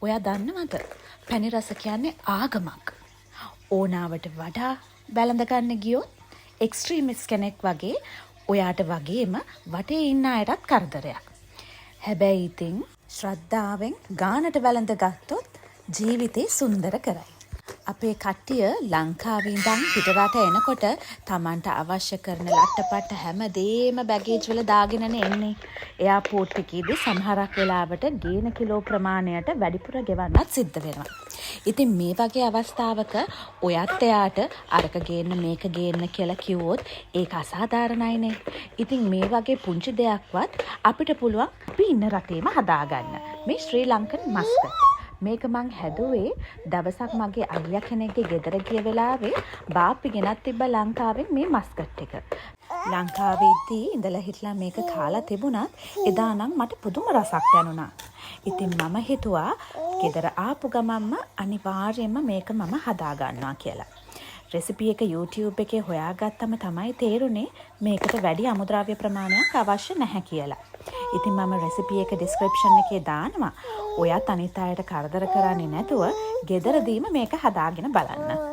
ඔයා දන්නවද? පැණි රස කියන්නේ ආගමක්. ඕනාවට වඩා බැලඳ ගන්න ගියොත් එක්ස්ට්‍රීමිස්ට් කෙනෙක් වගේ ඔයාට වගේම වටේ ඉන්න අයටත් කරදරයක්. හැබැයි ඉතින් ශ්‍රද්ධාවෙන් ගානට වැළඳ ගත්තොත් ජීවිතේ සුන්දර කරයි. අපේ කට්ටිය ලංකාවේ ඉඳන් පිටරට එනකොට Tamanට අවශ්‍ය කරන ලට්ටපට්ට හැමදේම බැගේජ් වල දාගෙනනේ එන්නේ. එයාපෝට් එකේදී සමහරක් වෙලාවට ගේන කිලෝ ප්‍රමාණයට වැඩිපුර ගෙවන්නත් සිද්ධ වෙනවා. ඉතින් මේ වගේ අවස්ථාවක ඔයත් එයාට අරක ගේන්න මේක ගේන්න කියලා කිව්වොත් ඒක අසාධාරණයිනේ. ඉතින් මේ වගේ පුංචි දෙයක්වත් අපිට පුළුවන් අපි ඉන්න රටේම හදාගන්න. මේ ශ්‍රී ලංකන් මස්කට්. මේක මං හැදුවේ දවසක් මගේ අයියා කෙනෙක්ගේ ගෙදර ගිය වෙලාවේ බාප්පි ගෙනත් තිබ්බ ලංකාවෙන් මේ මස්කට් එක. ලංකාවේදී ඉඳලා හිටලා මේක කාලා තිබුණත් එදා නම් මට පුදුම රසක් දැනුණා. ඉතින් මම හිතුවා ගෙදර ආපු ගමන්ම අනිවාර්යයෙන්ම මේක මම හදා ගන්නවා කියලා. රෙසිපි එක YouTube එකේ හොයාගත්තම තමයි තේරුනේ මේකට වැඩි අමුද්‍රව්‍ය ප්‍රමාණයක් අවශ්‍ය නැහැ කියලා. ඉතින් මම රෙසිපි එක ඩිස්ක්‍රිප්ෂන් එකේ දානවා. ඔයත් අනිත් අයට කරදර කරන්නේ නැතුව ගෙදරදීම මේක හදාගෙන බලන්න.